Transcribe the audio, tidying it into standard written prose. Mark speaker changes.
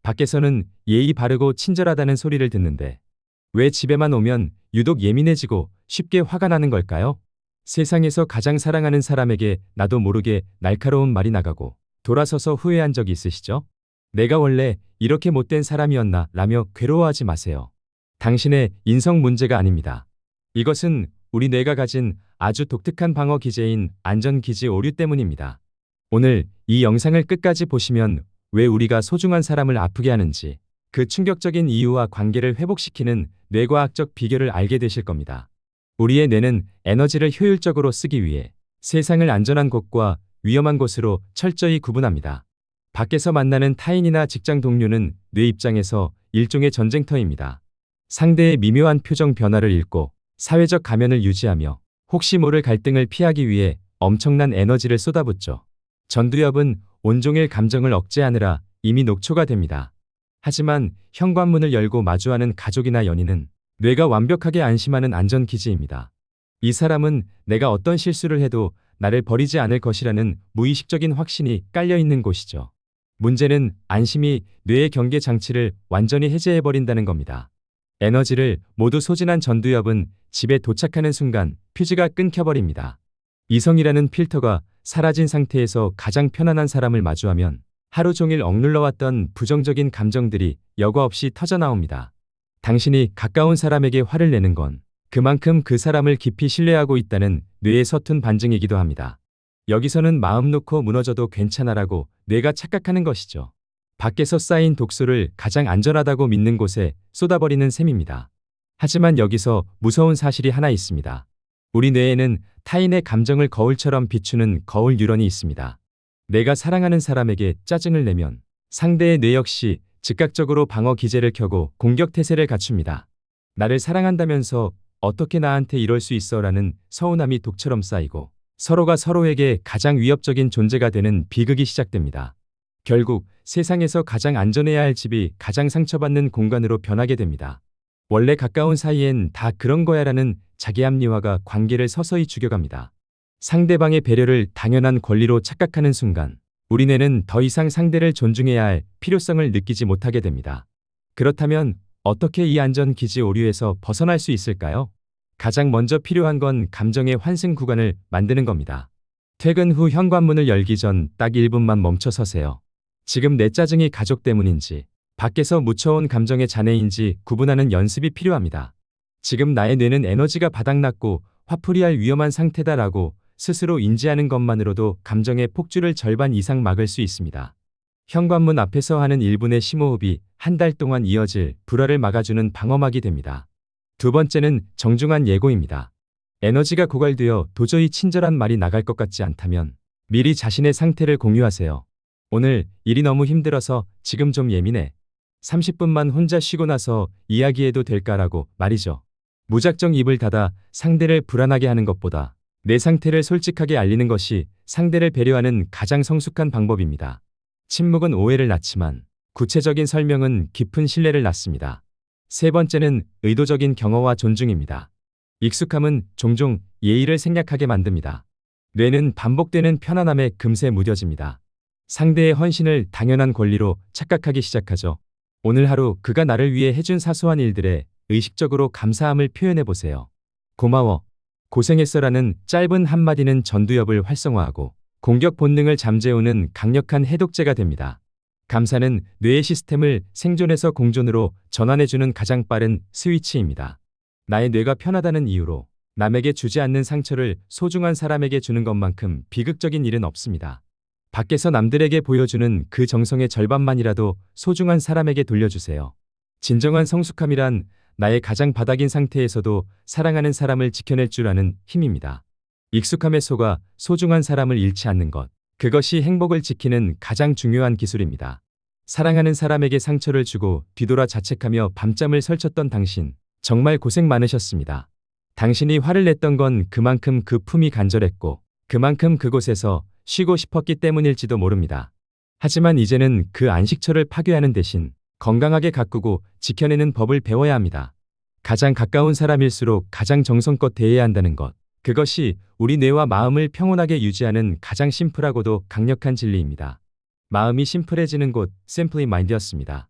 Speaker 1: 밖에서는 예의 바르고 친절하다는 소리를 듣는데 왜 집에만 오면 유독 예민해지고 쉽게 화가 나는 걸까요? 세상에서 가장 사랑하는 사람에게 나도 모르게 날카로운 말이 나가고 돌아서서 후회한 적 있으시죠? 내가 원래 이렇게 못된 사람이었나 라며 괴로워하지 마세요. 당신의 인성 문제가 아닙니다. 이것은 우리 뇌가 가진 아주 독특한 방어 기제인 안전기지 오류 때문입니다. 오늘 이 영상을 끝까지 보시면 왜 우리가 소중한 사람을 아프게 하는지 그 충격적인 이유와 관계를 회복시키는 뇌과학적 비결을 알게 되실 겁니다. 우리의 뇌는 에너지를 효율적으로 쓰기 위해 세상을 안전한 곳과 위험한 곳으로 철저히 구분합니다. 밖에서 만나는 타인이나 직장 동료는 뇌 입장에서 일종의 전쟁터입니다. 상대의 미묘한 표정 변화를 읽고 사회적 가면을 유지하며 혹시 모를 갈등을 피하기 위해 엄청난 에너지를 쏟아붓죠. 전두엽은 온종일 감정을 억제하느라 이미 녹초가 됩니다. 하지만 현관문을 열고 마주하는 가족이나 연인은 뇌가 완벽하게 안심하는 안전기지입니다. 이 사람은 내가 어떤 실수를 해도 나를 버리지 않을 것이라는 무의식적인 확신이 깔려있는 곳이죠. 문제는 안심이 뇌의 경계 장치를 완전히 해제해버린다는 겁니다. 에너지를 모두 소진한 전두엽은 집에 도착하는 순간 퓨즈가 끊겨버립니다. 이성이라는 필터가 사라진 상태에서 가장 편안한 사람을 마주하면 하루 종일 억눌러왔던 부정적인 감정들이 여과 없이 터져나옵니다. 당신이 가까운 사람에게 화를 내는 건 그만큼 그 사람을 깊이 신뢰하고 있다는 뇌의 서툰 반증이기도 합니다. 여기서는 마음 놓고 무너져도 괜찮아라고 뇌가 착각하는 것이죠. 밖에서 쌓인 독소를 가장 안전하다고 믿는 곳에 쏟아버리는 셈입니다. 하지만 여기서 무서운 사실이 하나 있습니다. 우리 뇌에는 타인의 감정을 거울처럼 비추는 거울 뉴런이 있습니다. 내가 사랑하는 사람에게 짜증을 내면 상대의 뇌 역시 즉각적으로 방어 기제를 켜고 공격 태세를 갖춥니다. 나를 사랑한다면서 어떻게 나한테 이럴 수 있어 라는 서운함이 독처럼 쌓이고 서로가 서로에게 가장 위협적인 존재가 되는 비극이 시작됩니다. 결국 세상에서 가장 안전해야 할 집이 가장 상처받는 공간으로 변하게 됩니다. 원래 가까운 사이엔 다 그런 거야 라는 자기합리화가 관계를 서서히 죽여갑니다. 상대방의 배려를 당연한 권리로 착각하는 순간 우리 뇌는 더 이상 상대를 존중해야 할 필요성을 느끼지 못하게 됩니다. 그렇다면 어떻게 이 안전기지 오류에서 벗어날 수 있을까요? 가장 먼저 필요한 건 감정의 환승 구간을 만드는 겁니다. 퇴근 후 현관문을 열기 전 딱 1분만 멈춰 서세요. 지금 내 짜증이 가족 때문인지 밖에서 묻혀온 감정의 잔해인지 구분하는 연습이 필요합니다. 지금 나의 뇌는 에너지가 바닥났고 화풀이할 위험한 상태다라고 스스로 인지하는 것만으로도 감정의 폭주를 절반 이상 막을 수 있습니다. 현관문 앞에서 하는 1분의 심호흡이 한 달 동안 이어질 불화를 막아주는 방어막이 됩니다. 두 번째는 정중한 예고입니다. 에너지가 고갈되어 도저히 친절한 말이 나갈 것 같지 않다면 미리 자신의 상태를 공유하세요. 오늘 일이 너무 힘들어서 지금 좀 예민해. 30분만 혼자 쉬고 나서 이야기해도 될까라고 말이죠. 무작정 입을 닫아 상대를 불안하게 하는 것보다 내 상태를 솔직하게 알리는 것이 상대를 배려하는 가장 성숙한 방법입니다. 침묵은 오해를 낳지만 구체적인 설명은 깊은 신뢰를 낳습니다. 세 번째는 의도적인 경어와 존중입니다. 익숙함은 종종 예의를 생략하게 만듭니다. 뇌는 반복되는 편안함에 금세 무뎌집니다. 상대의 헌신을 당연한 권리로 착각하기 시작하죠. 오늘 하루 그가 나를 위해 해준 사소한 일들에 의식적으로 감사함을 표현해 보세요. 고마워. 고생했어라는 짧은 한마디는 전두엽을 활성화하고 공격 본능을 잠재우는 강력한 해독제가 됩니다. 감사는 뇌의 시스템을 생존에서 공존으로 전환해주는 가장 빠른 스위치입니다. 나의 뇌가 편하다는 이유로 남에게 주지 않는 상처를 소중한 사람에게 주는 것만큼 비극적인 일은 없습니다. 밖에서 남들에게 보여주는 그 정성의 절반만이라도 소중한 사람에게 돌려주세요. 진정한 성숙함이란 나의 가장 바닥인 상태에서도 사랑하는 사람을 지켜낼 줄 아는 힘입니다. 익숙함에 속아 소중한 사람을 잃지 않는 것. 그것이 행복을 지키는 가장 중요한 기술입니다. 사랑하는 사람에게 상처를 주고 뒤돌아 자책하며 밤잠을 설쳤던 당신, 정말 고생 많으셨습니다. 당신이 화를 냈던 건 그만큼 그 품이 간절했고 그만큼 그곳에서 쉬고 싶었기 때문일지도 모릅니다. 하지만 이제는 그 안식처를 파괴하는 대신 건강하게 가꾸고 지켜내는 법을 배워야 합니다. 가장 가까운 사람일수록 가장 정성껏 대해야 한다는 것. 그것이 우리 뇌와 마음을 평온하게 유지하는 가장 심플하고도 강력한 진리입니다. 마음이 심플해지는 곳, Simply Mind였습니다.